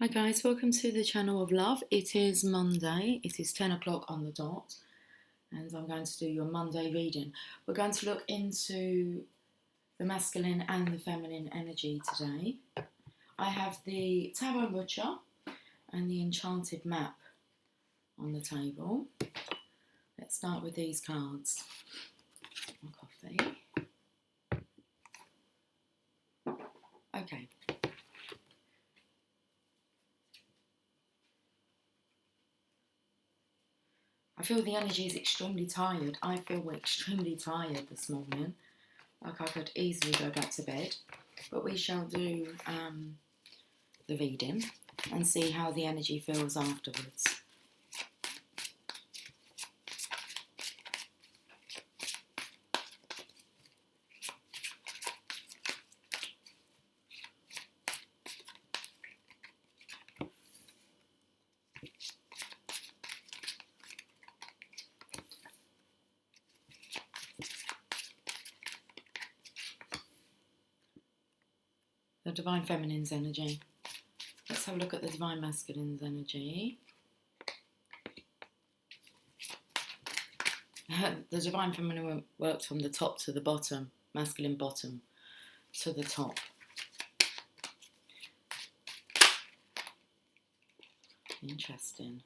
Hi guys, welcome to the channel of love. It is Monday, it is 10 o'clock on the dot, and I'm going to do your Monday reading. We're going to look into the masculine and the feminine energy today. I have the Tarot Butcher and the Enchanted Map on the table. Let's start with these cards. My coffee. Okay. I feel the energy is extremely tired. I feel we're extremely tired this morning. Like I could easily go back to bed. But we shall do the reading and see how the energy feels afterwards. The Divine Feminine's energy. Let's have a look at the Divine Masculine's energy. The Divine Feminine works from the top to the bottom, masculine bottom to the top. Interesting.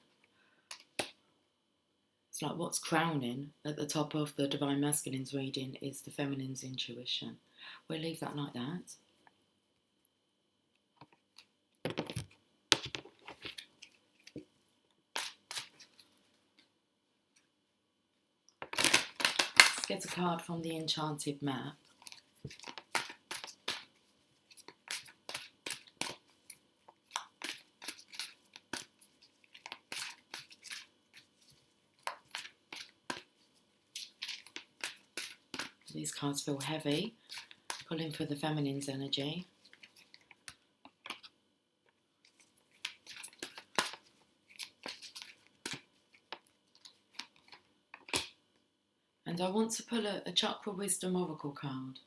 It's like what's crowning at the top of the Divine Masculine's reading is the Feminine's intuition. We'll leave that like that. Let's get a card from the Enchanted Map. These cards feel heavy. Pulling for the Feminine's energy. And I want to pull a Chakra Wisdom Oracle card.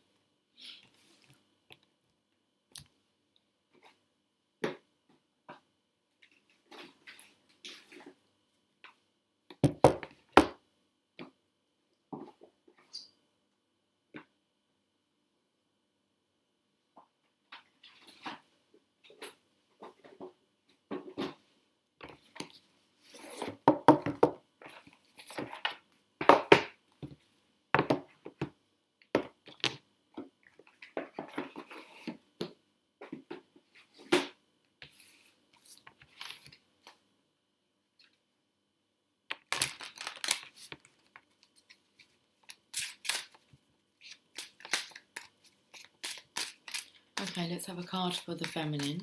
Okay, let's have a card for the Feminine.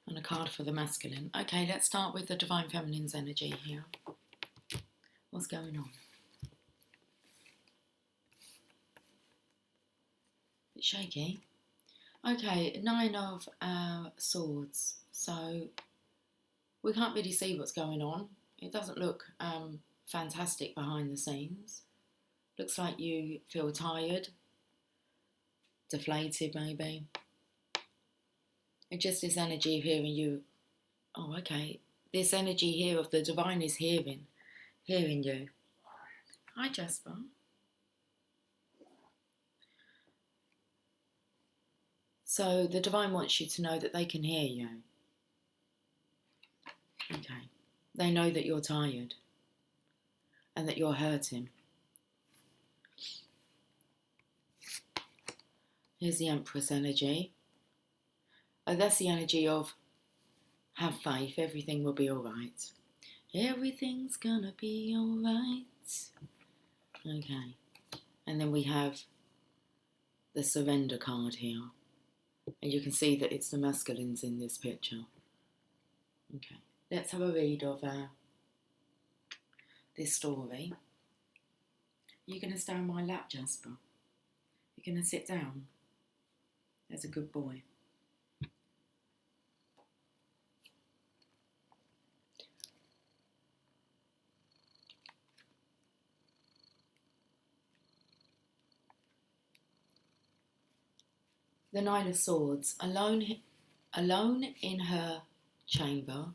And a card for the Masculine. Okay, let's start with the Divine Feminine's energy here. What's going on? Bit shaky. Okay, 9 of Swords. So we can't really see what's going on. It doesn't look fantastic behind the scenes. Looks like you feel tired, deflated maybe. It's just this energy of hearing you. Oh, okay. This energy here of the Divine is hearing you. Hi, Jasper. So the Divine wants you to know that they can hear you. Okay. They know that you're tired and that you're hurting. Here's the Empress energy. Oh, that's the energy of have faith, everything will be all right. Everything's gonna be all right. Okay. And then we have the Surrender card here. And you can see that it's the Masculines in this picture. Okay. Let's have a read of this story. You're going to stay on my lap, Jasper. You're going to sit down. There's a good boy. The Nine of Swords, alone in her chamber,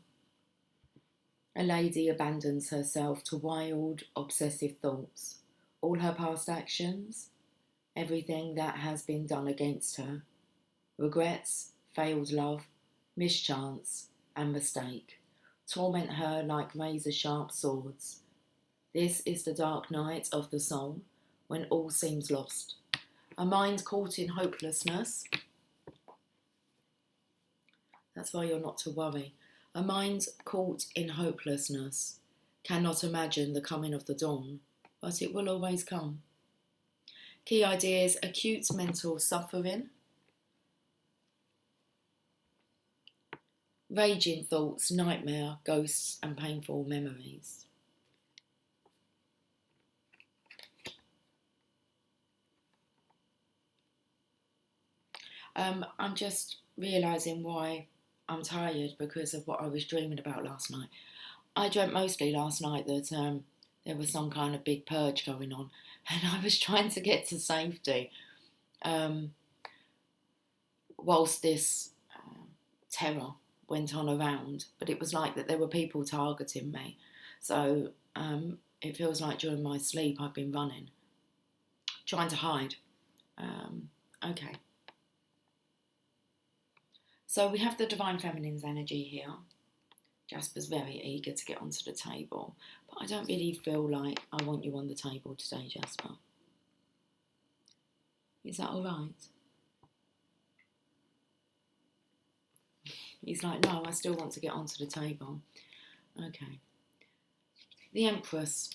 a lady abandons herself to wild, obsessive thoughts. All her past actions, everything that has been done against her, regrets, failed love, mischance, and mistake, torment her like razor-sharp swords. This is the dark night of the soul, when all seems lost. A mind caught in hopelessness. That's why you're not to worry. A mind caught in hopelessness cannot imagine the coming of the dawn, but it will always come. Key ideas: acute mental suffering, raging thoughts, nightmare, ghosts, and painful memories. I'm just realising why I'm tired because of what I was dreaming about last night. I dreamt mostly last night that there was some kind of big purge going on, and I was trying to get to safety whilst this terror went on around. But it was like that there were people targeting me. So it feels like during my sleep I've been running, trying to hide. Okay. So we have the Divine Feminine's energy here. Jasper's very eager to get onto the table, but I don't really feel like I want you on the table today, Jasper. Is that all right? He's like, no, I still want to get onto the table. Okay. The Empress.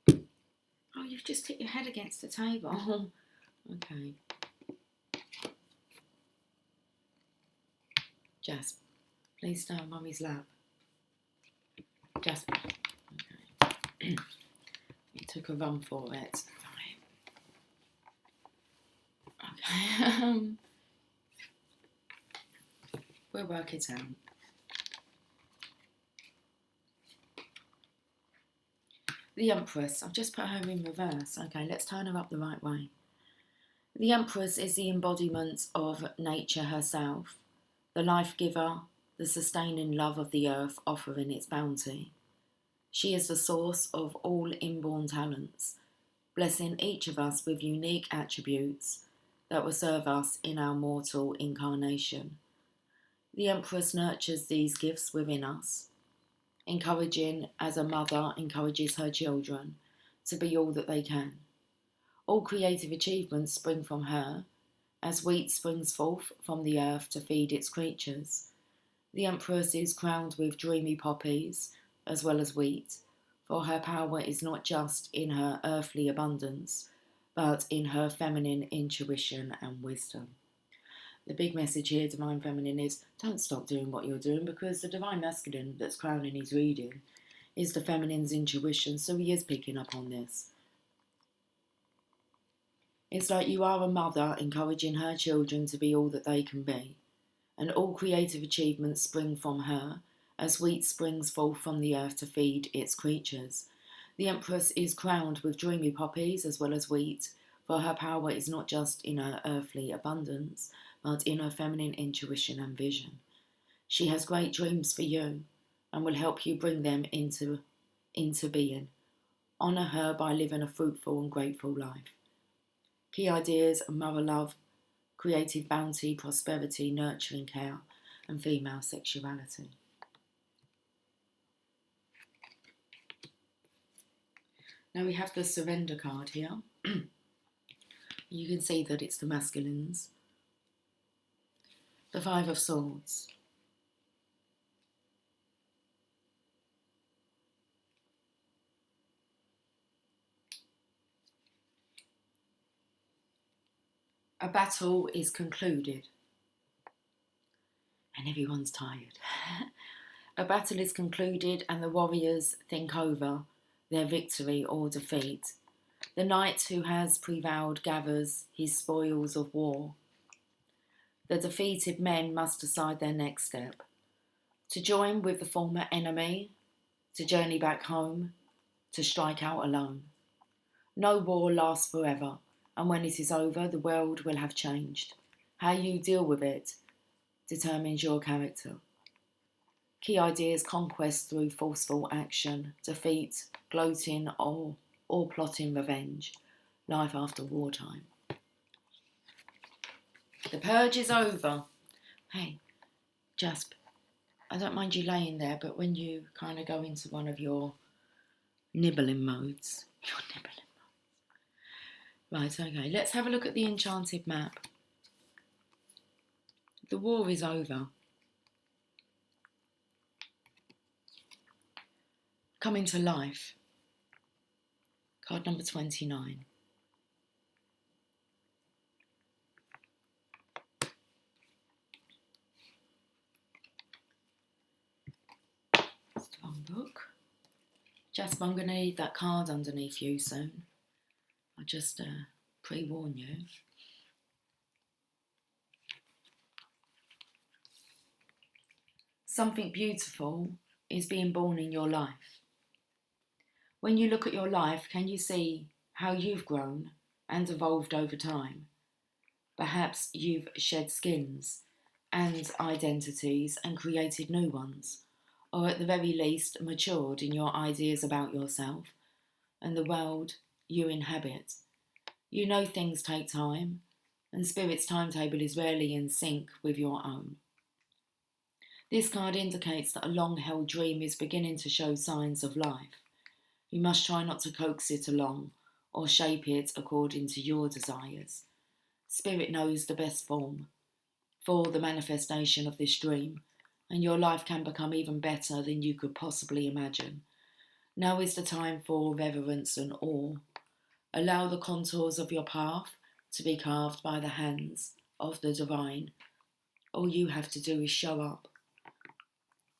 Oh, you've just hit your head against the table. Okay. Jasper, please stay on Mummy's lap. Jasper. Okay. He took a run for it. Okay. We'll work it out. The Empress. I've just put her in reverse. Okay, let's turn her up the right way. The Empress is the embodiment of nature herself, the life giver, the sustaining love of the earth offering its bounty. She is the source of all inborn talents, blessing each of us with unique attributes that will serve us in our mortal incarnation. The Empress nurtures these gifts within us, encouraging as a mother encourages her children to be all that they can. All creative achievements spring from her, as wheat springs forth from the earth to feed its creatures. The Empress is crowned with dreamy poppies, as well as wheat, for her power is not just in her earthly abundance, but in her feminine intuition and wisdom. The big message here, Divine Feminine, is don't stop doing what you're doing, because the Divine Masculine that's crowning his reading is the feminine's intuition, so he is picking up on this. It's like you are a mother encouraging her children to be all that they can be, and all creative achievements spring from her, as wheat springs forth from the earth to feed its creatures. The Empress is crowned with dreamy poppies as well as wheat, for her power is not just in her earthly abundance, but in her feminine intuition and vision. She has great dreams for you, and will help you bring them into being. Honour her by living a fruitful and grateful life. Key ideas: mother love, creative bounty, prosperity, nurturing care, and female sexuality. Now we have the surrender card here. You can see that it's the masculines. The Five of Swords. A battle is concluded. And everyone's tired. A battle is concluded and the warriors think over their victory or defeat. The knight who has prevailed gathers his spoils of war. The defeated men must decide their next step. To join with the former enemy, to journey back home, to strike out alone. No war lasts forever, and when it is over, the world will have changed. How you deal with it determines your character. Key ideas: conquest through forceful action, defeat, gloating, or plotting revenge, life after wartime. The purge is over. Hey, Jasp, I don't mind you laying there, but when you kind of go into one of your nibbling modes, Right, okay, let's have a look at the enchanted map. The war is over. Coming to life. Card number 29. It's the wrong book. Jasper, I'm going to need that card underneath you soon. I'll just pre-warn you. Something beautiful is being born in your life. When you look at your life, can you see how you've grown and evolved over time? Perhaps you've shed skins and identities and created new ones, or at the very least matured in your ideas about yourself and the world you inhabit. You know things take time, and Spirit's timetable is rarely in sync with your own. This card indicates that a long-held dream is beginning to show signs of life. You must try not to coax it along or shape it according to your desires. Spirit knows the best form for the manifestation of this dream, and your life can become even better than you could possibly imagine. Now is the time for reverence and awe. Allow the contours of your path to be carved by the hands of the divine. All you have to do is show up.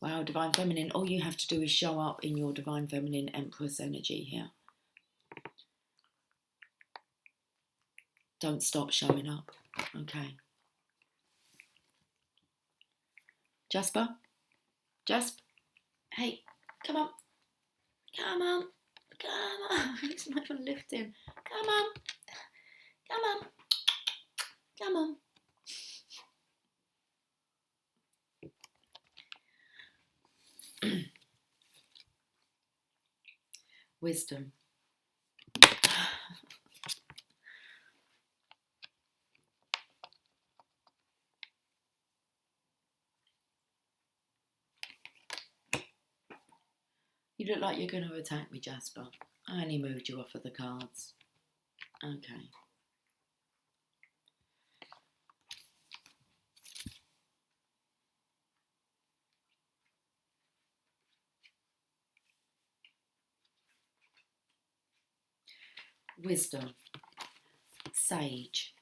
Wow, Divine Feminine, all you have to do is show up in your Divine Feminine Empress energy here. Don't stop showing up, okay? Jasper? Jasp? Hey, come on. Come on. Come on. It's not even lifting. Come on. Come on. Come on. Wisdom. You look like you're going to attack me, Jasper. I only moved you off of the cards. Okay. Wisdom. Sage.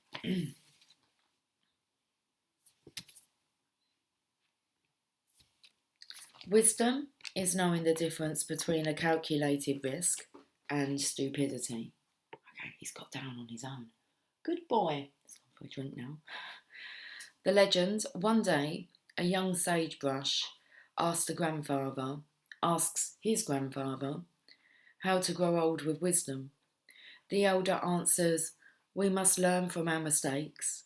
Wisdom is knowing the difference between a calculated risk and stupidity. Okay, he's got down on his own. Good boy. Let's go for a drink now. The legend: one day, a young sagebrush asks his grandfather, how to grow old with wisdom. The elder answers, we must learn from our mistakes.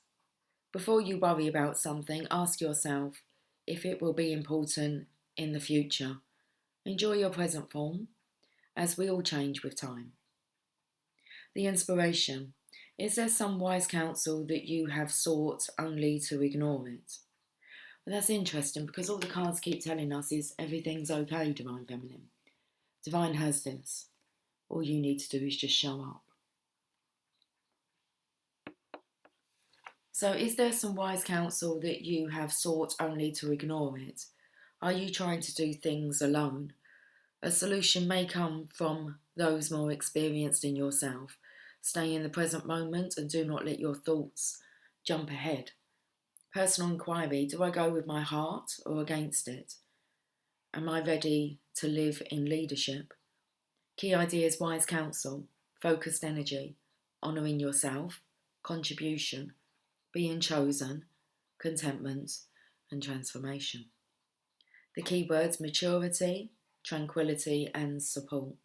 Before you worry about something, ask yourself if it will be important in the future. Enjoy your present form, as we all change with time. The inspiration. Is there some wise counsel that you have sought only to ignore it? Well, that's interesting because all the cards keep telling us is everything's okay, Divine Feminine. Divine has this. All you need to do is just show up. So is there some wise counsel that you have sought only to ignore it? Are you trying to do things alone? A solution may come from those more experienced in yourself. Stay in the present moment and do not let your thoughts jump ahead. Personal inquiry: do I go with my heart or against it? Am I ready to live in leadership? Key ideas: wise counsel, focused energy, honouring yourself, contribution, being chosen, contentment, and transformation. The key words: maturity, tranquility, and support.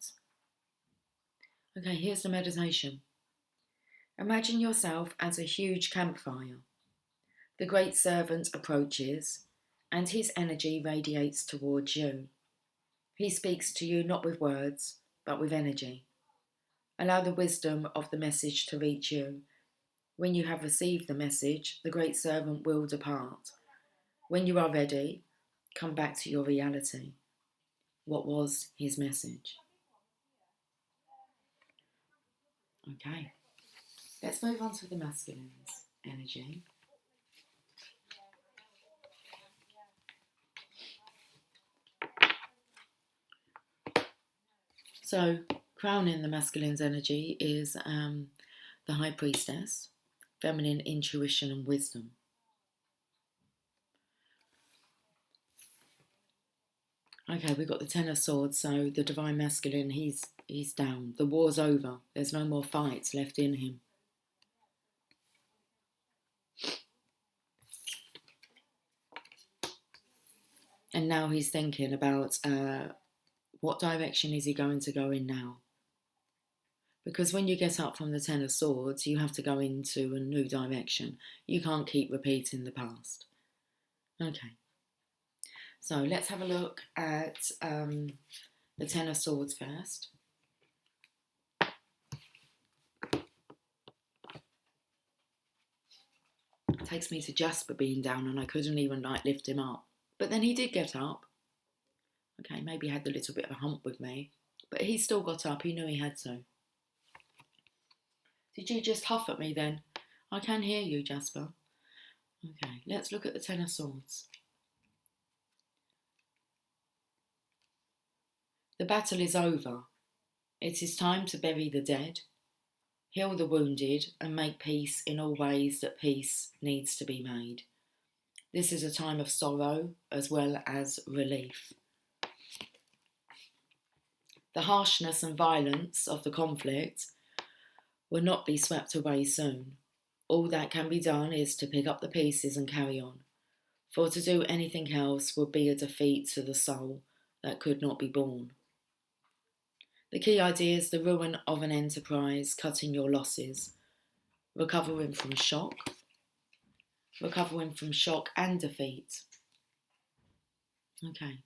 Okay, here's the meditation. Imagine yourself as a huge campfire. The great servant approaches, and his energy radiates towards you. He speaks to you not with words, but with energy. Allow the wisdom of the message to reach you. When you have received the message, the great servant will depart. When you are ready, come back to your reality. What was his message? Okay, let's move on to the masculine's energy. So, crowning the masculine's energy is the High Priestess, feminine intuition and wisdom. Okay, we've got the Ten of Swords, so the Divine Masculine, he's down. The war's over. There's no more fights left in him. And now he's thinking about what direction is he going to go in now? Because when you get up from the Ten of Swords, you have to go into a new direction. You can't keep repeating the past. Okay. So let's have a look at the Ten of Swords first. It takes me to Jasper being down and I couldn't even lift him up. But then he did get up. Okay, maybe he had a little bit of a hump with me. But he still got up. He knew he had to. Did you just huff at me then? I can hear you, Jasper. Okay, let's look at the Ten of Swords. The battle is over. It is time to bury the dead, heal the wounded, and make peace in all ways that peace needs to be made. This is a time of sorrow as well as relief. The harshness and violence of the conflict will not be swept away soon. All that can be done is to pick up the pieces and carry on, for to do anything else would be a defeat to the soul that could not be born. The key idea is the ruin of an enterprise, cutting your losses, recovering from shock and defeat. Okay.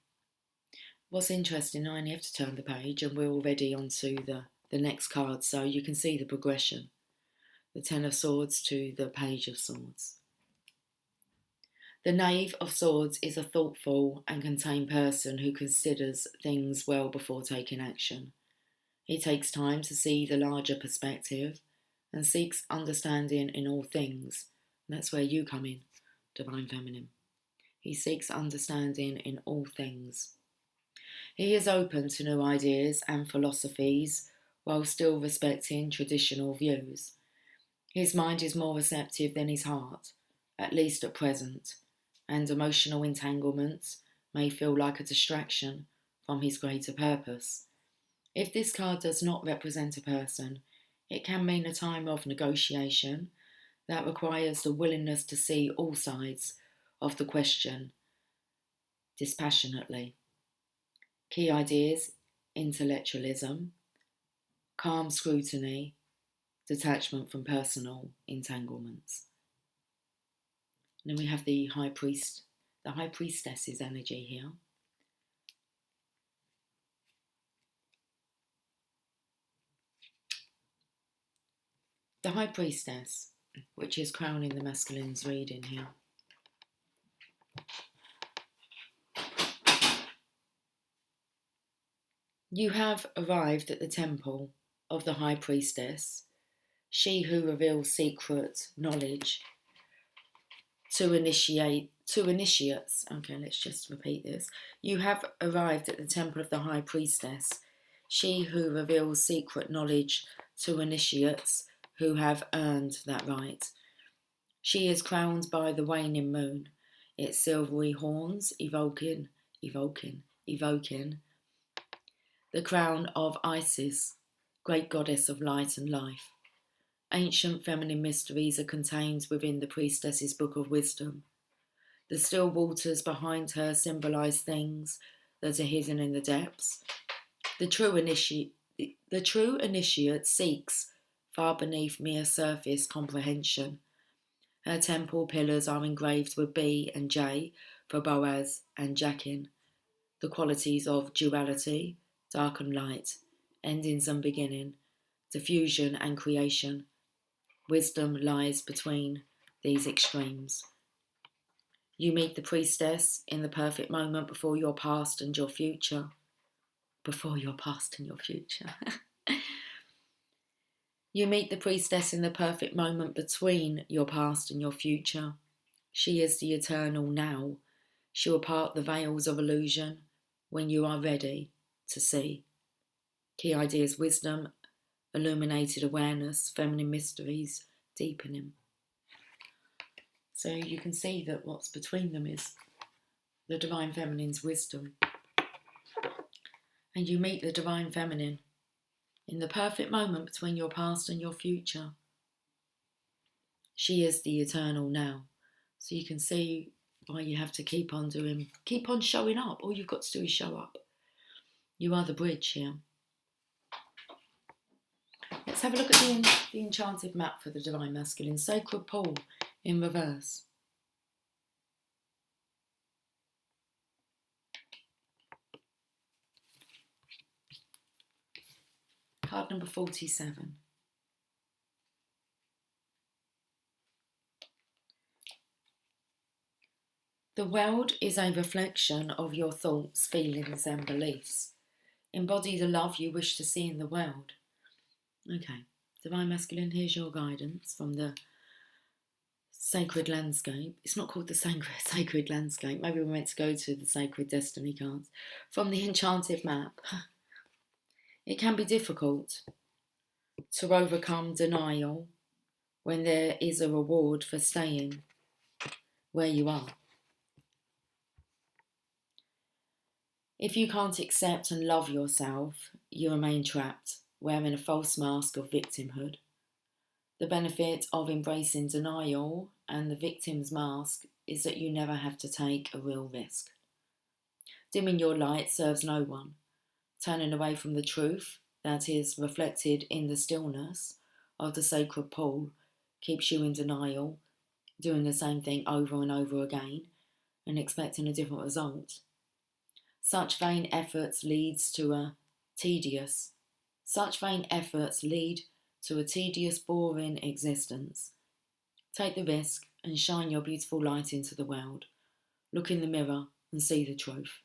What's interesting, I only have to turn the page and we're already onto the next card, so you can see the progression. The Ten of Swords to the Page of Swords. The Knave of Swords is a thoughtful and contained person who considers things well before taking action. He takes time to see the larger perspective and seeks understanding in all things. And that's where you come in, Divine Feminine. He seeks understanding in all things. He is open to new ideas and philosophies while still respecting traditional views. His mind is more receptive than his heart, at least at present, and emotional entanglements may feel like a distraction from his greater purpose. If this card does not represent a person, it can mean a time of negotiation that requires the willingness to see all sides of the question dispassionately. Key ideas: intellectualism, calm scrutiny, detachment from personal entanglements. And then we have the High Priestess's energy here. The High Priestess, which is crowning the masculine's reading here. You have arrived at the temple of the High Priestess, she who reveals secret knowledge to initiates. Okay, let's just repeat this. You have arrived at the temple of the High Priestess, she who reveals secret knowledge to initiates who have earned that right. She is crowned by the waning moon, its silvery horns evoking the crown of Isis, great goddess of light and life. Ancient feminine mysteries are contained within the priestess's book of wisdom. The still waters behind her symbolise things that are hidden in the depths. The true The true initiate seeks far beneath mere surface comprehension. Her temple pillars are engraved with B and J for Boaz and Jachin, the qualities of duality, dark and light, endings and beginning, diffusion and creation. Wisdom lies between these extremes. You meet the priestess in the perfect moment before your past and your future. Before your past and your future. You meet the priestess in the perfect moment between your past and your future. She is the eternal now. She will part the veils of illusion when you are ready to see. Key ideas: wisdom, illuminated awareness, feminine mysteries, deepening. So you can see that what's between them is the Divine Feminine's wisdom. And you meet the Divine Feminine in the perfect moment between your past and your future. She is the eternal now. So you can see why you have to keep on showing up. All you've got to do is show up. You are the bridge here. Let's have a look at the enchanted map for the Divine Masculine. Sacred Pool in reverse. Card number 47. The world is a reflection of your thoughts, feelings and beliefs. Embody the love you wish to see in the world. Okay, Divine Masculine, here's your guidance from the Sacred Landscape. It's not called the Sacred Landscape. Maybe we're meant to go to the Sacred Destiny cards. From the Enchanted Map. It can be difficult to overcome denial when there is a reward for staying where you are. If you can't accept and love yourself, you remain trapped, wearing a false mask of victimhood. The benefit of embracing denial and the victim's mask is that you never have to take a real risk. Dimming your light serves no one. Turning away from the truth that is reflected in the stillness of the sacred pool keeps you in denial, doing the same thing over and over again and expecting a different result. Such vain efforts lead to a tedious, boring existence. Take the risk and shine your beautiful light into the world. Look in the mirror and see the truth.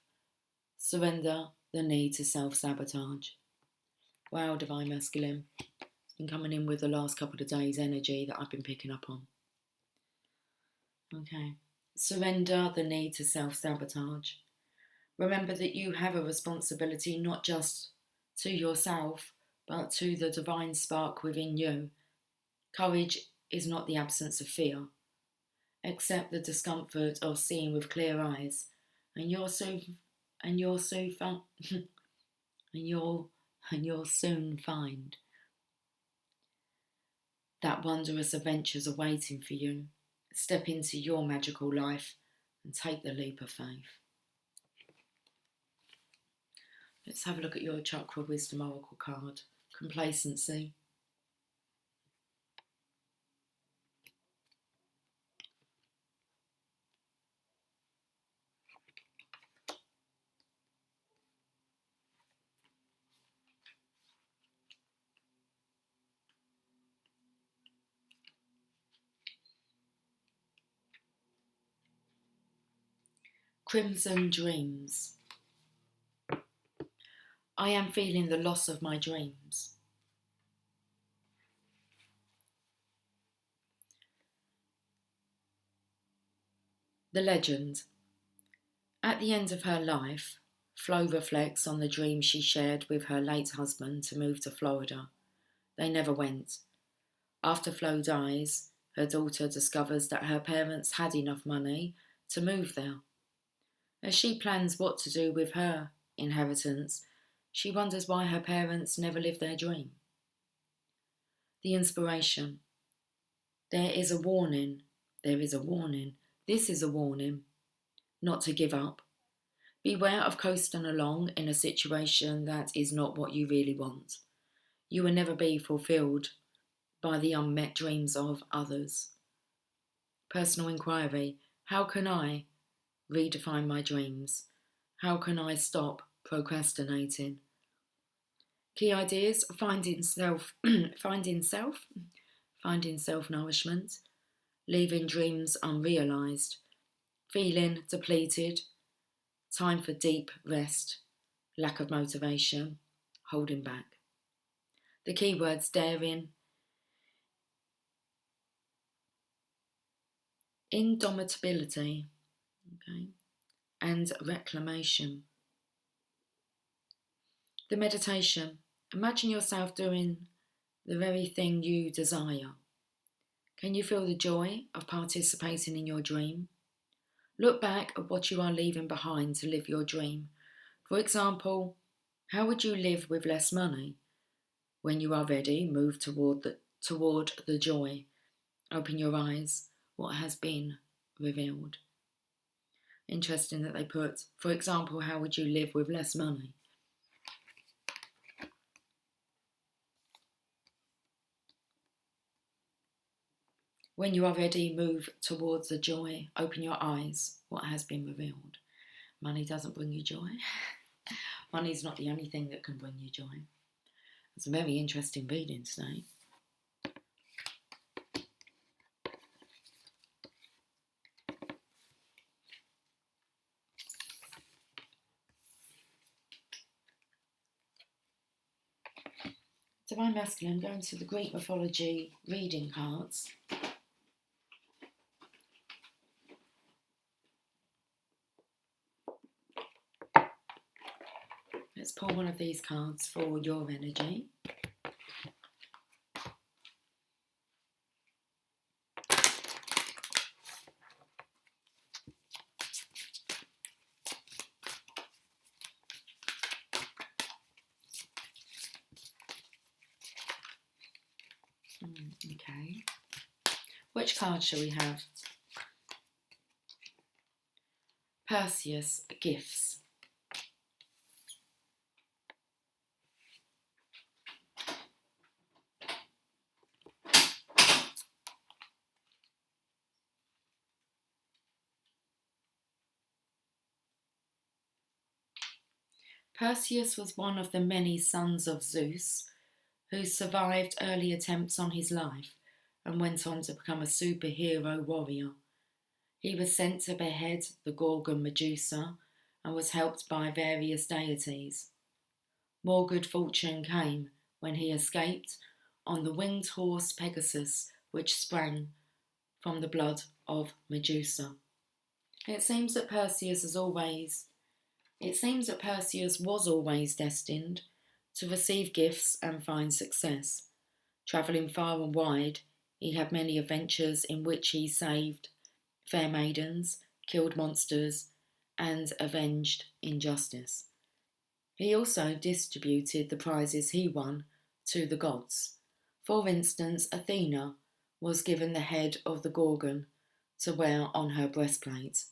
Surrender the need to self-sabotage. Wow, Divine Masculine. It's been coming in with the last couple of days' energy that I've been picking up on. Okay. Surrender the need to self-sabotage. Remember that you have a responsibility not just to yourself, but to the divine spark within you. Courage is not the absence of fear. Accept the discomfort of seeing with clear eyes, and you'll soon find that wondrous adventures are waiting for you. Step into your magical life and take the leap of faith. Let's have a look at your Chakra Wisdom Oracle card. Complacency. Crimson Dreams. I am feeling the loss of my dreams. The Legend. At the end of her life, Flo reflects on the dream she shared with her late husband to move to Florida. They never went. After Flo dies, her daughter discovers that her parents had enough money to move there. As she plans what to do with her inheritance, she wonders why her parents never lived their dream. The inspiration. There is a warning. This is a warning. Not to give up. Beware of coasting along in a situation that is not what you really want. You will never be fulfilled by the unmet dreams of others. Personal inquiry. How can I redefine my dreams? How can I stop procrastinating? Key ideas: finding self-nourishment, leaving dreams unrealised, feeling depleted, time for deep rest, lack of motivation, holding back. The keywords: daring, indomitability, and reclamation. The meditation. Imagine yourself doing the very thing you desire. Can you feel the joy of participating in your dream? Look back at what you are leaving behind to live your dream. For example, how would you live with less money? When you are ready, move toward the joy. Open your eyes. What has been revealed? Interesting that they put, for example, how would you live with less money? When you are ready, move towards the joy. Open your eyes. What has been revealed? Money doesn't bring you joy. Money is not the only thing that can bring you joy. It's a very interesting reading today. Divine Masculine, going to the Greek mythology reading cards. Let's pull one of these cards for your energy. Okay. Which card shall we have? Perseus Gifts. Perseus was one of the many sons of Zeus who survived early attempts on his life and went on to become a superhero warrior. He was sent to behead the Gorgon Medusa and was helped by various deities. More good fortune came when he escaped on the winged horse Pegasus, which sprang from the blood of Medusa. It seems that Perseus was always destined to receive gifts and find success. Travelling far and wide, he had many adventures in which he saved fair maidens, killed monsters, and avenged injustice. He also distributed the prizes he won to the gods. For instance, Athena was given the head of the Gorgon to wear on her breastplate.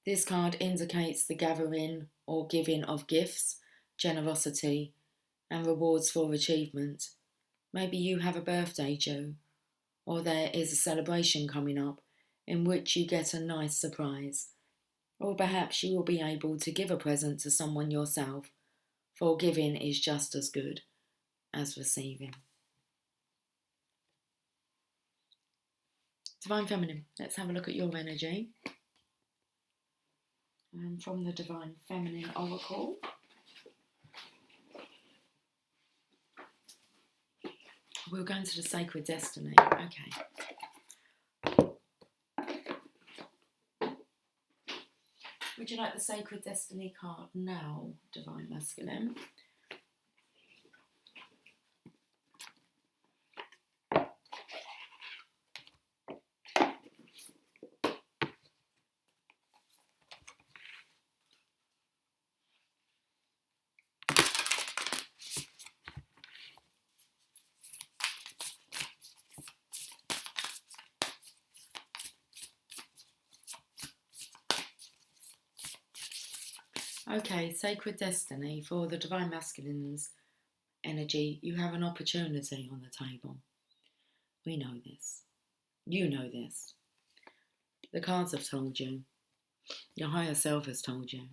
This card indicates the gathering or giving of gifts, generosity, and rewards for achievement. Maybe you have a birthday due, or there is a celebration coming up in which you get a nice surprise. Or perhaps you will be able to give a present to someone yourself, for giving is just as good as receiving. Divine Feminine, let's have a look at your energy. And from the Divine Feminine Oracle, we're going to the Sacred Destiny. Okay. Would you like the Sacred Destiny card now, Divine Masculine? Okay, Sacred Destiny for the Divine Masculines. energy, you have an opportunity on the table. We know this. You know this. The cards have told you. Your higher self has told you.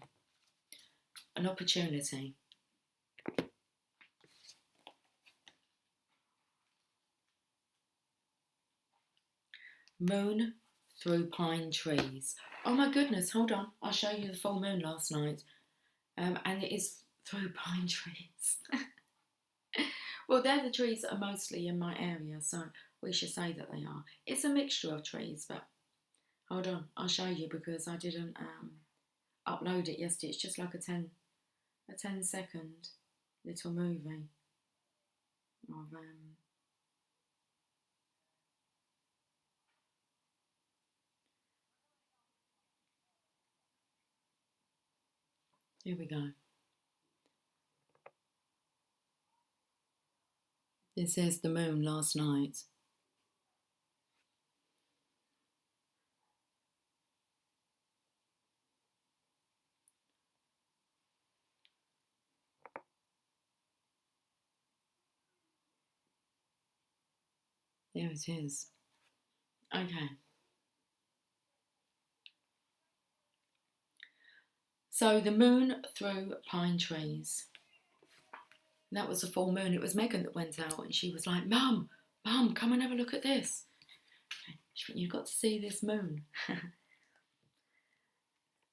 An opportunity. Moon through pine trees. Oh my goodness, hold on. I'll show you the full moon last night. And it is through pine trees. Well, they're the trees that are mostly in my area, so we should say that they are. It's a mixture of trees, but hold on, I'll show you because I didn't upload it yesterday. It's just like a 10-second little movie of here we go. This is the moon last night. There it is. Okay. So the moon through pine trees. That was a full moon. It was Megan that went out and she was like, Mum, come and have a look at this. She went, you've got to see this moon.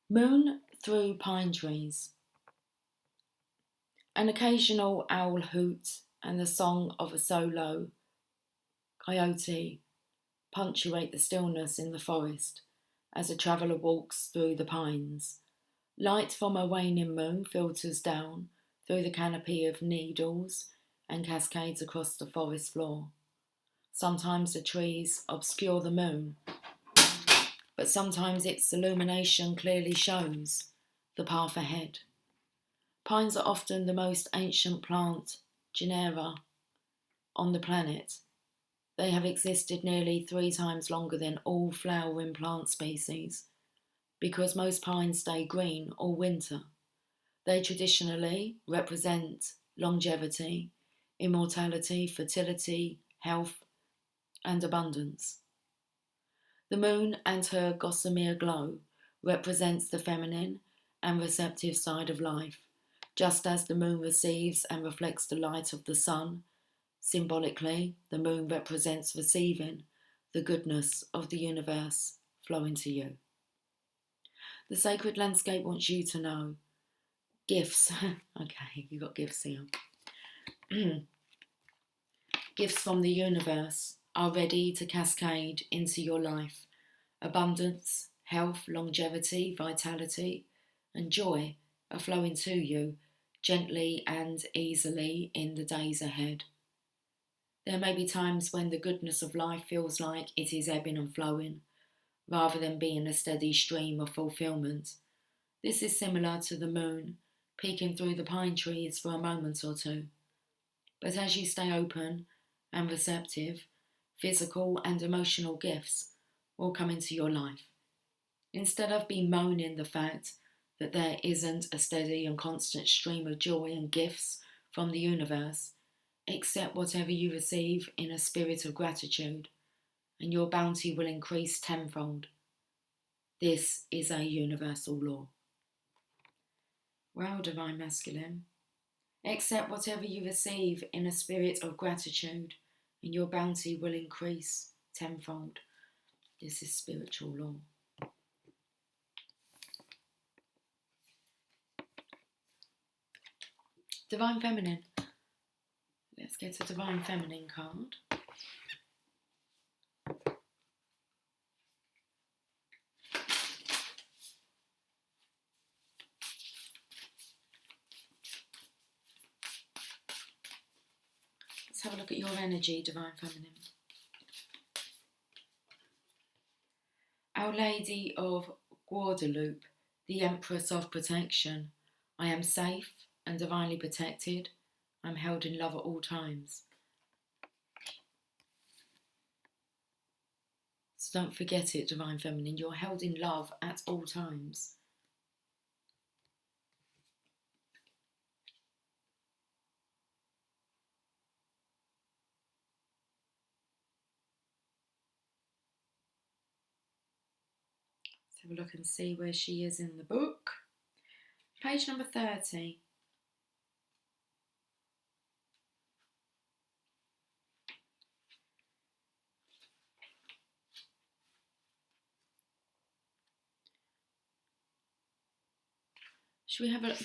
Moon through pine trees. An occasional owl hoot and the song of a solo coyote punctuate the stillness in the forest as a traveller walks through the pines. Light from a waning moon filters down through the canopy of needles and cascades across the forest floor. Sometimes the trees obscure the moon, but sometimes its illumination clearly shows the path ahead. Pines are often the most ancient plant genera on the planet. They have existed nearly 3 times longer than all flowering plant species. Because most pines stay green all winter, they traditionally represent longevity, immortality, fertility, health, and abundance. The moon and her gossamer glow represents the feminine and receptive side of life, just as the moon receives and reflects the light of the sun. Symbolically, the moon represents receiving the goodness of the universe flowing to you. The sacred landscape wants you to know. Gifts. Okay, you got gifts here. Gifts from the universe are ready to cascade into your life. Abundance, health, longevity, vitality, and joy are flowing to you gently and easily in the days ahead. There may be times when the goodness of life feels like it is ebbing and flowing, rather than being a steady stream of fulfillment. This is similar to the moon peeking through the pine trees for a moment or two. But as you stay open and receptive, physical and emotional gifts will come into your life. Instead of bemoaning the fact that there isn't a steady and constant stream of joy and gifts from the universe, accept whatever you receive in a spirit of gratitude, and your bounty will increase tenfold. This is a universal law. Well, Divine Masculine, accept whatever you receive in a spirit of gratitude, and your bounty will increase tenfold. This is spiritual law. Divine Feminine. Let's get a Divine Feminine card. Let's have a look at your energy, Divine Feminine. Our Lady of Guadalupe, the Empress of Protection. I am safe and divinely protected. I'm held in love at all times. So don't forget it, Divine Feminine. You're held in love at all times. have a look and see where she is in the book. Page number 30.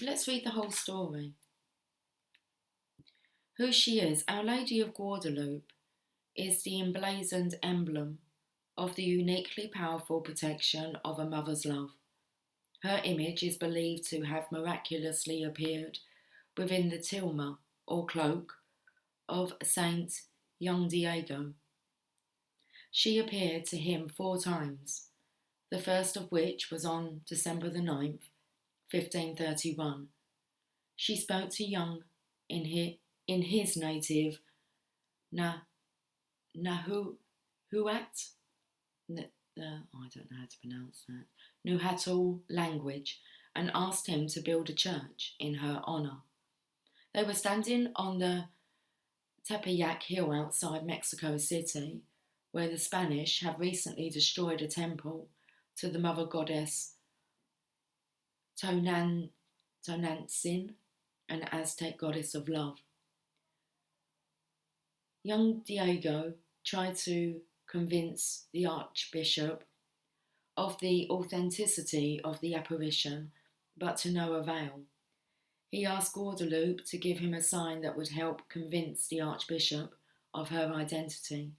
Let's read the whole story. Who she is, Our Lady of Guadalupe, is the emblazoned emblem of the uniquely powerful protection of a mother's love. Her image is believed to have miraculously appeared within the tilma, or cloak, of Saint Young Diego. She appeared to him 4 times, the first of which was on December the 9th, 1531. She spoke to Young in his native Nahuatl, I don't know how to pronounce that, Nahuatl language, and asked him to build a church in her honour. They were standing on the Tepeyac Hill outside Mexico City, where the Spanish have recently destroyed a temple to the mother goddess Tonantzin, an Aztec goddess of love. Young Diego tried to convince the Archbishop of the authenticity of the apparition, but to no avail. He asked Guadalupe to give him a sign that would help convince the Archbishop of her identity.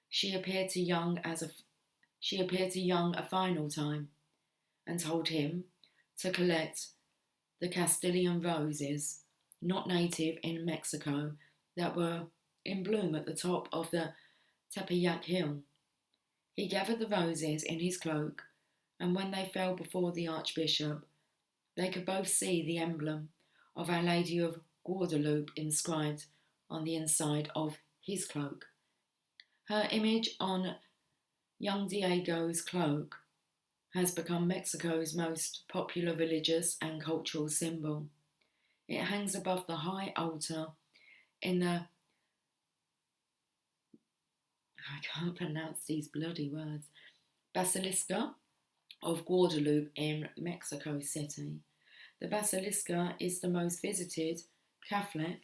She appeared to Young a final time and told him to collect the Castilian roses, not native in Mexico, that were in bloom at the top of the Tepeyac Hill. He gathered the roses in his cloak, and when they fell before the Archbishop, they could both see the emblem of Our Lady of Guadalupe inscribed on the inside of his cloak. Her image on Young Diego's cloak has become Mexico's most popular religious and cultural symbol. It hangs above the high altar in the Basilica of Guadalupe in Mexico City. The Basilica is the most visited Catholic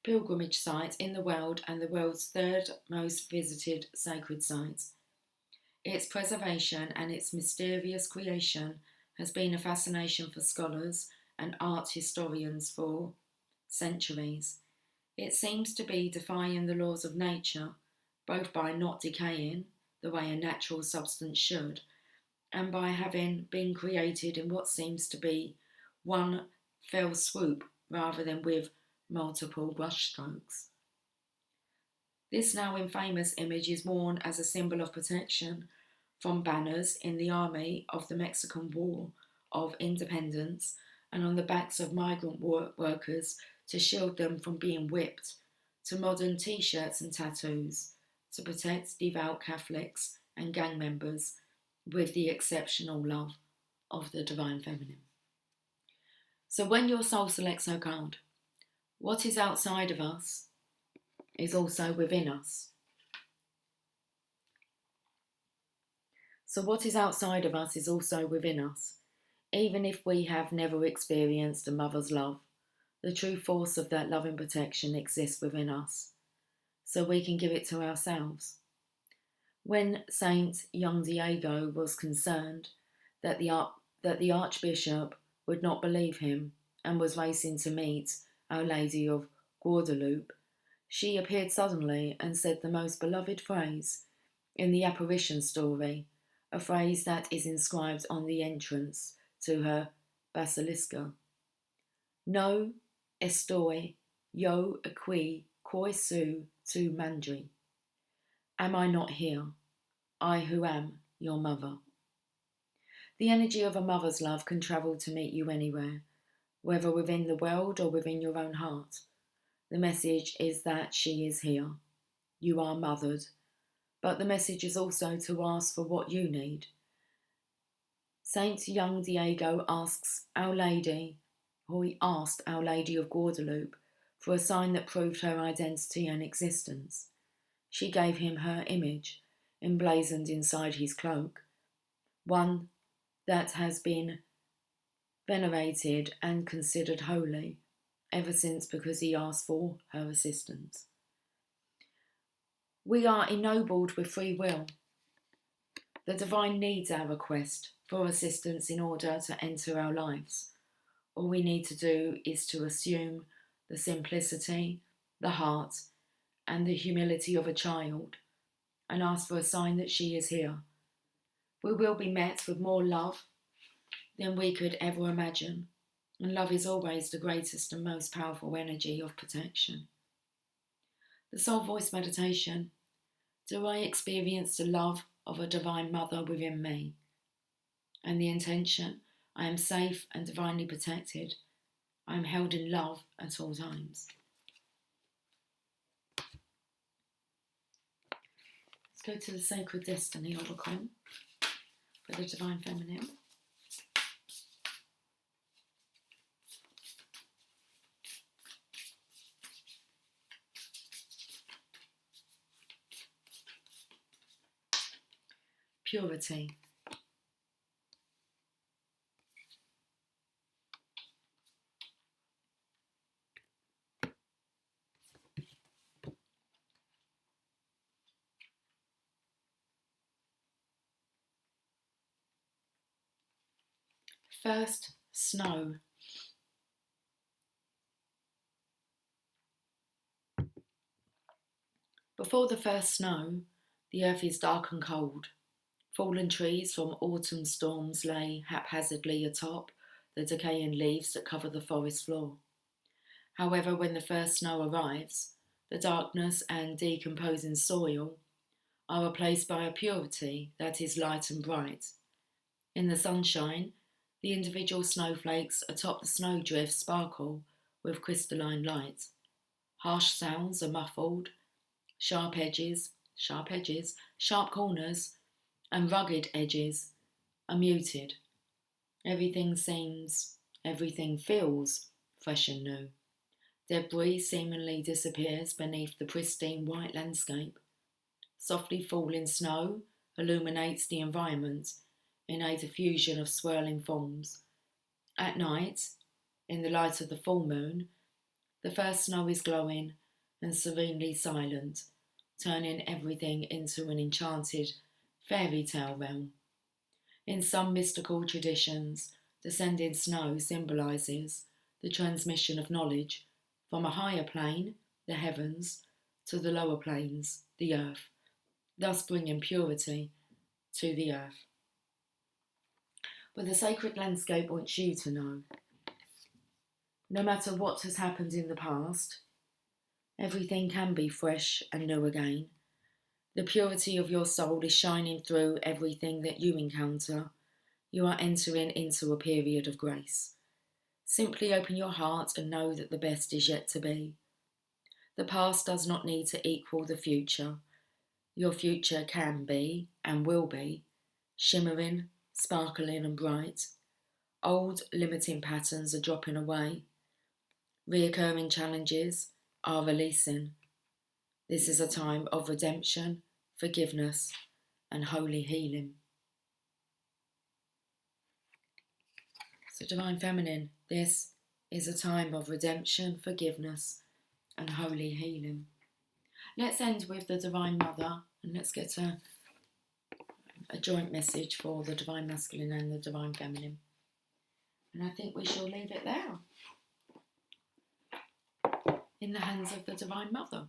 pilgrimage site in the world and the world's 3rd most visited sacred site. Its preservation and its mysterious creation has been a fascination for scholars and art historians for centuries. It seems to be defying the laws of nature, both by not decaying the way a natural substance should, and by having been created in what seems to be one fell swoop rather than with multiple brushstrokes. This now infamous image is worn as a symbol of protection from banners in the army of the Mexican War of Independence and on the backs of migrant workers to shield them from being whipped, to modern t-shirts and tattoos to protect devout Catholics and gang members with the exceptional love of the Divine Feminine. So when your soul selects her card, what is outside of us is also within us. So what is outside of us is also within us. Even if we have never experienced a mother's love, the true force of that love and protection exists within us, so we can give it to ourselves. When Saint Young Diego was concerned that the Archbishop would not believe him and was racing to meet Our Lady of Guadalupe, she appeared suddenly and said the most beloved phrase in the apparition story, a phrase that is inscribed on the entrance to her basilica. No estoy yo aquí koi su tu mandri. Am I not here, I who am your mother? The energy of a mother's love can travel to meet you anywhere, whether within the world or within your own heart. The message is that she is here. You are mothered, but the message is also to ask for what you need. Saint Young Diego asked Our Lady of Guadalupe for a sign that proved her identity and existence. She gave him her image, emblazoned inside his cloak, one that has been venerated and considered holy ever since because he asked for her assistance. We are ennobled with free will. The divine needs our request for assistance in order to enter our lives. All we need to do is to assume the simplicity, the heart, and the humility of a child and ask for a sign that she is here. We will be met with more love than we could ever imagine, and love is always the greatest and most powerful energy of protection. The Soul Voice Meditation. Do I experience the love of a Divine Mother within me? And the intention, I am safe and divinely protected. I am held in love at all times. Let's go to the Sacred Destiny Oracle for the Divine Feminine. Purity. First snow. Before the first snow, the earth is dark and cold. Fallen trees from autumn storms lay haphazardly atop the decaying leaves that cover the forest floor. However, when the first snow arrives, the darkness and decomposing soil are replaced by a purity that is light and bright. In the sunshine, the individual snowflakes atop the snowdrift sparkle with crystalline light. Harsh sounds are muffled, sharp edges, sharp corners, and rugged edges are muted. Everything feels fresh and new. Debris seemingly disappears beneath the pristine white landscape. Softly falling snow illuminates the environment in a diffusion of swirling forms. At night, in the light of the full moon, the first snow is glowing and serenely silent, turning everything into an enchanted fairy tale realm. In some mystical traditions, descending snow symbolises the transmission of knowledge from a higher plane, the heavens, to the lower planes, the earth, thus bringing purity to the earth. But the sacred landscape wants you to know, no matter what has happened in the past, everything can be fresh and new again. The purity of your soul is shining through everything that you encounter. You are entering into a period of grace. Simply open your heart and know that the best is yet to be. The past does not need to equal the future. Your future can be, and will be, shimmering, sparkling and bright. Old limiting patterns are dropping away. Reoccurring challenges are releasing. This is a time of redemption, forgiveness, and holy healing. So Divine Feminine, this is a time of redemption, forgiveness, and holy healing. Let's end with the Divine Mother, and let's get a joint message for the Divine Masculine and the Divine Feminine. And I think we shall leave it there, in the hands of the Divine Mother.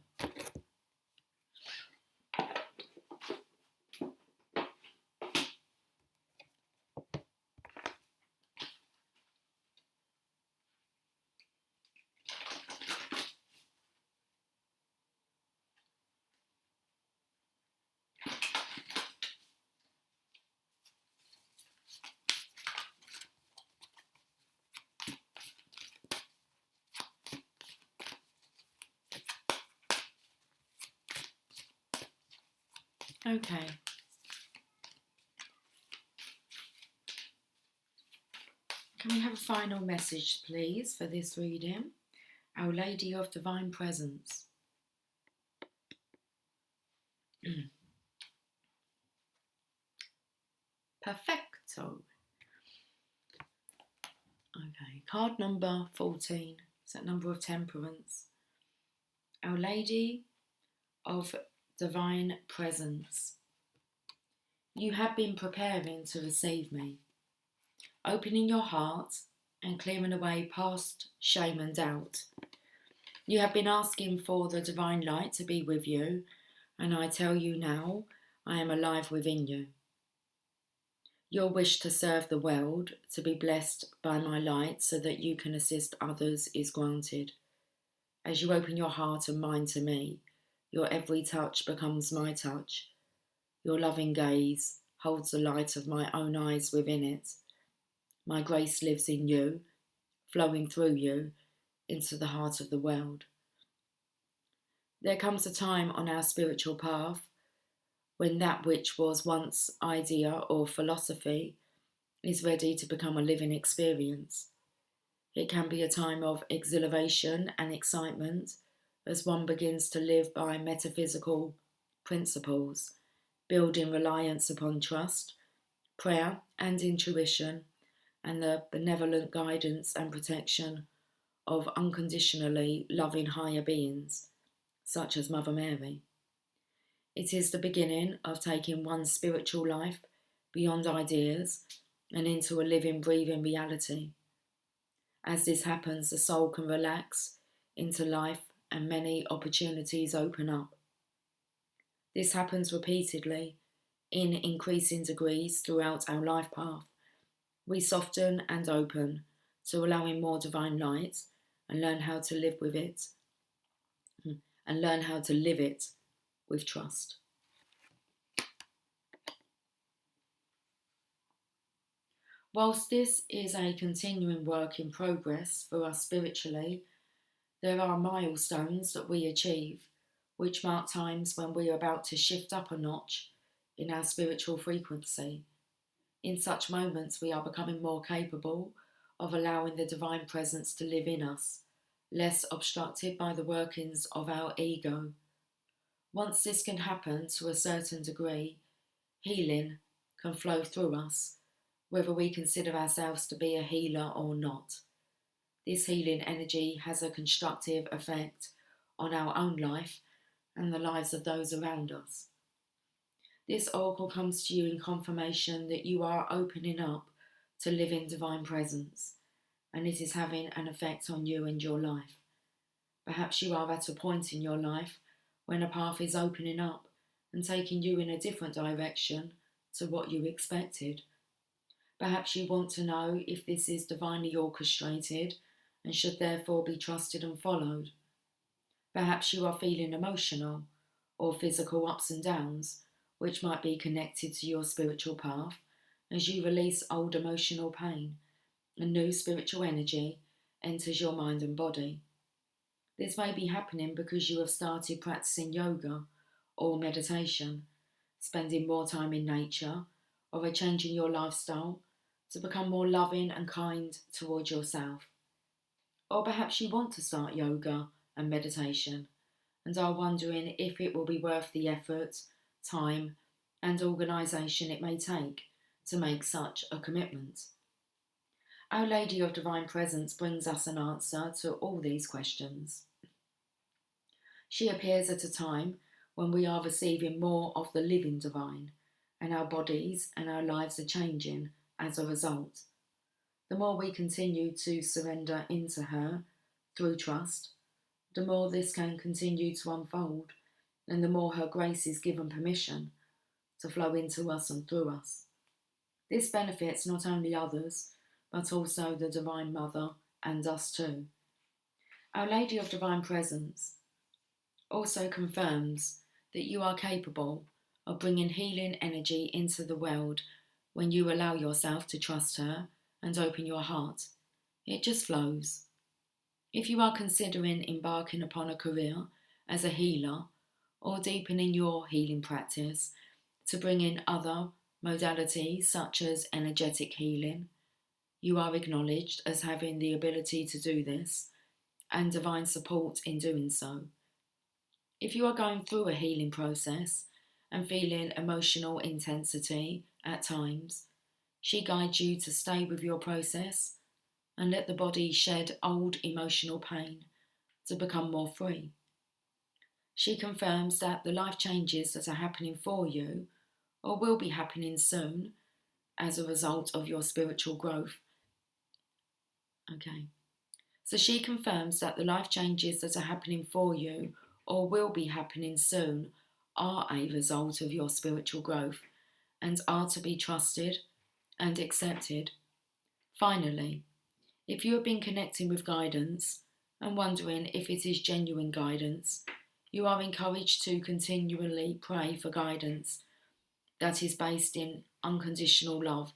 Okay. Can we have a final message, please, for this reading? Our Lady of Divine Presence. Perfect. So, okay, card number 14. It's that number of temperance. Our Lady of Divine Presence. You have been preparing to receive me, opening your heart and clearing away past shame and doubt. You have been asking for the divine light to be with you, and I tell you now, I am alive within you. Your wish to serve the world, to be blessed by my light so that you can assist others is granted. As you open your heart and mind to me, your every touch becomes my touch. Your loving gaze holds the light of my own eyes within it. My grace lives in you, flowing through you into the heart of the world. There comes a time on our spiritual path when that which was once idea or philosophy is ready to become a living experience. It can be a time of exhilaration and excitement as one begins to live by metaphysical principles, building reliance upon trust, prayer and intuition, and the benevolent guidance and protection of unconditionally loving higher beings, such as Mother Mary. It is the beginning of taking one's spiritual life beyond ideas and into a living, breathing reality. As this happens, the soul can relax into life and many opportunities open up. This happens repeatedly in increasing degrees throughout our life path. We soften and open to allowing more divine light and learn how to live with it and learn how to live it with trust. Whilst this is a continuing work in progress for us spiritually, there are milestones that we achieve which mark times when we are about to shift up a notch in our spiritual frequency. In such moments, we are becoming more capable of allowing the divine presence to live in us, less obstructed by the workings of our ego. Once this can happen to a certain degree, healing can flow through us, whether we consider ourselves to be a healer or not. This healing energy has a constructive effect on our own life and the lives of those around us. This oracle comes to you in confirmation that you are opening up to living divine presence, and it is having an effect on you and your life. Perhaps you are at a point in your life when a path is opening up and taking you in a different direction to what you expected. Perhaps you want to know if this is divinely orchestrated and should therefore be trusted and followed. Perhaps you are feeling emotional or physical ups and downs, which might be connected to your spiritual path as you release old emotional pain and new spiritual energy enters your mind and body. This may be happening because you have started practicing yoga or meditation, spending more time in nature, or are changing your lifestyle to become more loving and kind towards yourself. Or perhaps you want to start yoga and meditation and are wondering if it will be worth the effort, time, and organisation it may take to make such a commitment. Our Lady of Divine Presence brings us an answer to all these questions. She appears at a time when we are receiving more of the living divine, and our bodies and our lives are changing as a result. The more we continue to surrender into her through trust, the more this can continue to unfold, and the more her grace is given permission to flow into us and through us. This benefits not only others, but also the Divine Mother and us too. Our Lady of Divine Presence also confirms that you are capable of bringing healing energy into the world when you allow yourself to trust her and open your heart. It just flows. If you are considering embarking upon a career as a healer or deepening your healing practice to bring in other modalities such as energetic healing, you are acknowledged as having the ability to do this and divine support in doing so. If you are going through a healing process and feeling emotional intensity at times, She guides you to stay with your process and let the body shed old emotional pain to become more free. She confirms that the life changes that are happening for you or will be happening soon as a result of your spiritual growth. Okay. So she confirms that the life changes that are happening for you or will be happening soon are a result of your spiritual growth and are to be trusted and accepted. Finally, if you have been connecting with guidance and wondering if it is genuine guidance, you are encouraged to continually pray for guidance that is based in unconditional love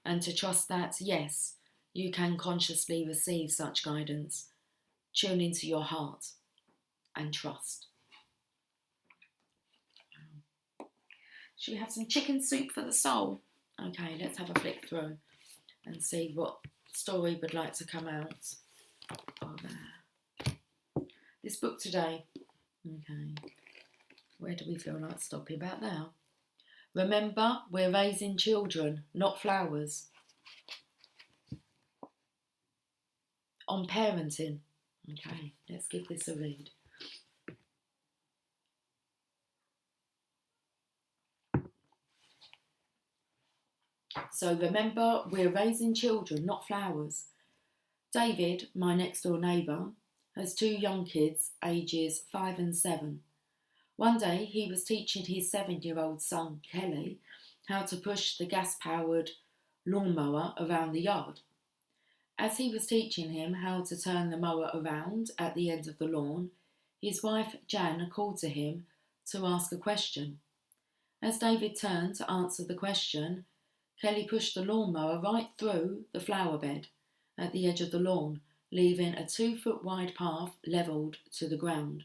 and to trust that, yes, you can consciously receive such guidance. Tune into your heart and trust. Should we have some chicken soup for the soul? Okay, let's have a flick through and see what story would like to come out of this book today. Okay, where do we feel like stopping about now? Remember, we're raising children, not flowers. On parenting. Okay, let's give this a read. So remember, we're raising children, not flowers. David, my next door neighbour, has two young kids, ages 5 and 7. One day he was teaching his 7-year-old son, Kelly, how to push the gas-powered lawnmower around the yard. As he was teaching him how to turn the mower around at the end of the lawn, his wife Jan called to him to ask a question. As David turned to answer the question, Kelly pushed the lawnmower right through the flower bed at the edge of the lawn, leaving a 2-foot wide path levelled to the ground.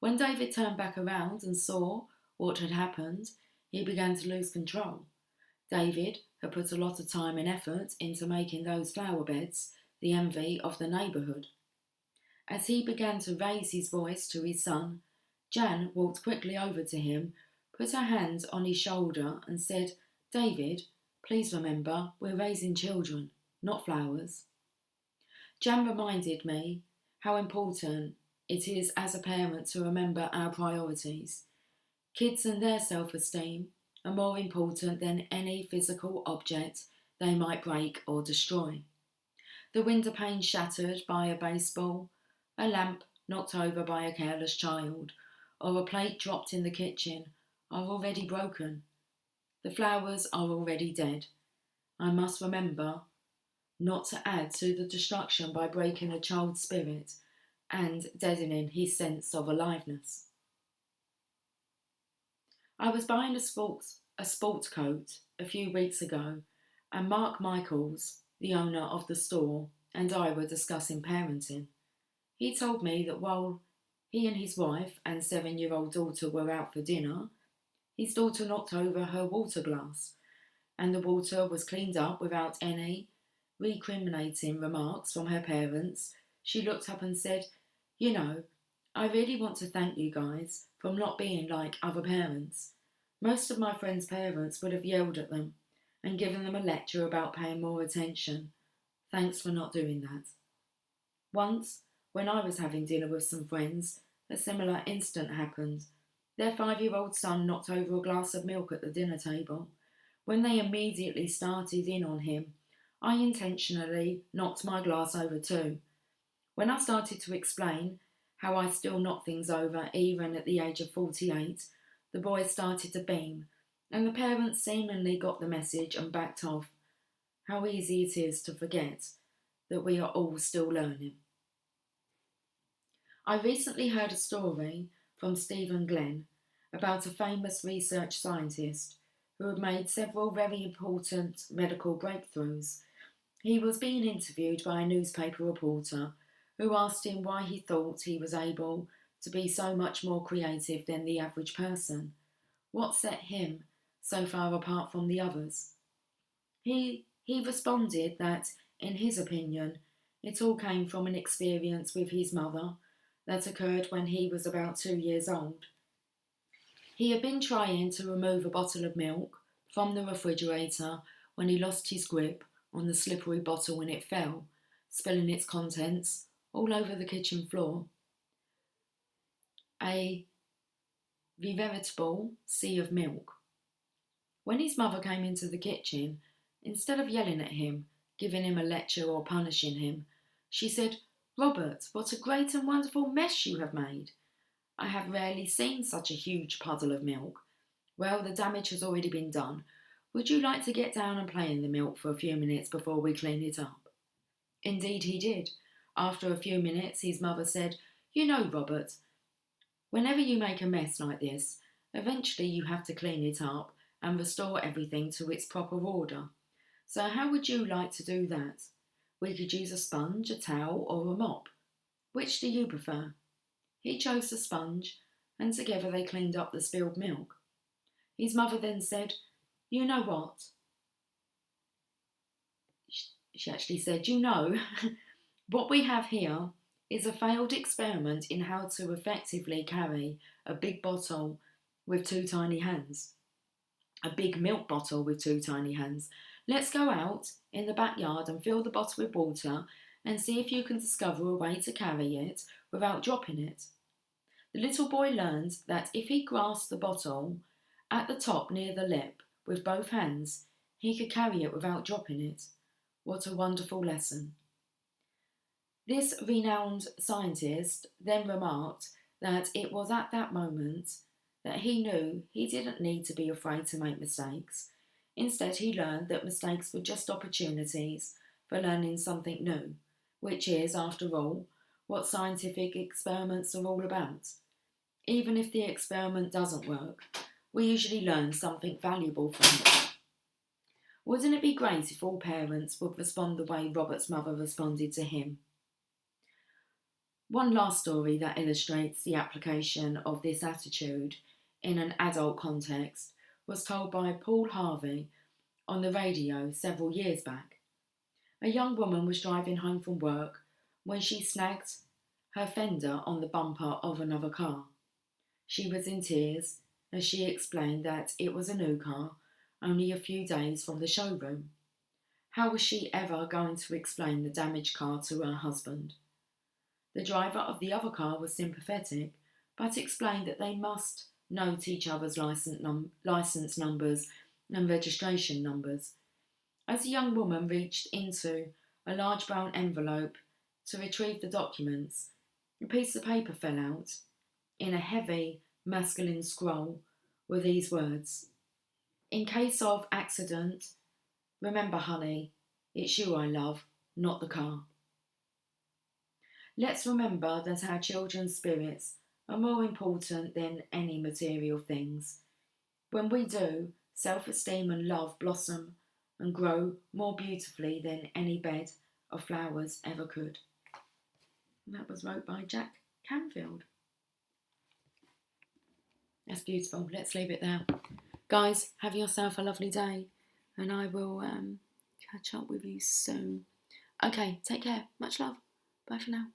When David turned back around and saw what had happened, he began to lose control. David had put a lot of time and effort into making those flower beds the envy of the neighbourhood. As he began to raise his voice to his son, Jan walked quickly over to him, put her hand on his shoulder and said, "David, please remember, we're raising children, not flowers." Jan reminded me how important it is as a parent to remember our priorities. Kids and their self-esteem are more important than any physical object they might break or destroy. The window pane shattered by a baseball, a lamp knocked over by a careless child, or a plate dropped in the kitchen are already broken. The flowers are already dead. I must remember not to add to the destruction by breaking a child's spirit and deadening his sense of aliveness. I was buying a sport coat a few weeks ago, and Mark Michaels, the owner of the store, and I were discussing parenting. He told me that while he and his wife and 7-year-old daughter were out for dinner, his daughter knocked over her water glass, and the water was cleaned up without any recriminating remarks from her parents. She looked up and said, "You know, I really want to thank you guys for not being like other parents. Most of my friends' parents would have yelled at them and given them a lecture about paying more attention. Thanks for not doing that." Once, when I was having dinner with some friends, a similar incident happened. Their 5-year-old son knocked over a glass of milk at the dinner table. When they immediately started in on him, I intentionally knocked my glass over too. When I started to explain how I still knock things over even at the age of 48, the boys started to beam, and the parents seemingly got the message and backed off. How easy it is to forget that we are all still learning. I recently heard a story from Stephen Glenn about a famous research scientist who had made several very important medical breakthroughs. He was being interviewed by a newspaper reporter who asked him why he thought he was able to be so much more creative than the average person. What set him so far apart from the others? He responded that, in his opinion, it all came from an experience with his mother that occurred when he was about 2 years old. He had been trying to remove a bottle of milk from the refrigerator when he lost his grip on the slippery bottle when it fell, spilling its contents all over the kitchen floor. A veritable sea of milk. When his mother came into the kitchen, instead of yelling at him, giving him a lecture or punishing him, she said, "Robert, what a great and wonderful mess you have made. I have rarely seen such a huge puddle of milk. Well, the damage has already been done. Would you like to get down and play in the milk for a few minutes before we clean it up?" Indeed he did. After a few minutes, his mother said, "You know, Robert, whenever you make a mess like this, eventually you have to clean it up and restore everything to its proper order. So how would you like to do that? We could use a sponge, a towel, or a mop. Which do you prefer?" He chose the sponge, and together they cleaned up the spilled milk. His mother then said, "You know what?" She actually said, "You know, what we have here is a failed experiment in how to effectively carry a big bottle with two tiny hands. A big milk bottle with two tiny hands. Let's go out in the backyard and fill the bottle with water and see if you can discover a way to carry it without dropping it." The little boy learned that if he grasped the bottle at the top near the lip with both hands, he could carry it without dropping it. What a wonderful lesson. This renowned scientist then remarked that it was at that moment that he knew he didn't need to be afraid to make mistakes. Instead, he learned that mistakes were just opportunities for learning something new, which is, after all, what scientific experiments are all about. Even if the experiment doesn't work, we usually learn something valuable from it. Wouldn't it be great if all parents would respond the way Robert's mother responded to him? One last story that illustrates the application of this attitude in an adult context was told by Paul Harvey on the radio several years back. A young woman was driving home from work when she snagged her fender on the bumper of another car. She was in tears as she explained that it was a new car, only a few days from the showroom. How was she ever going to explain the damaged car to her husband? The driver of the other car was sympathetic, but explained that they must note each other's license numbers and registration numbers. As the young woman reached into a large brown envelope to retrieve the documents, a piece of paper fell out. In a heavy, masculine scroll were these words: "In case of accident, remember, honey, it's you I love, not the car." Let's remember that our children's spirits are more important than any material things. When we do, self-esteem and love blossom and grow more beautifully than any bed of flowers ever could. And that was wrote by Jack Canfield. That's beautiful. Let's leave it there. Guys, have yourself a lovely day, and I will catch up with you soon. Okay, take care. Much love. Bye for now.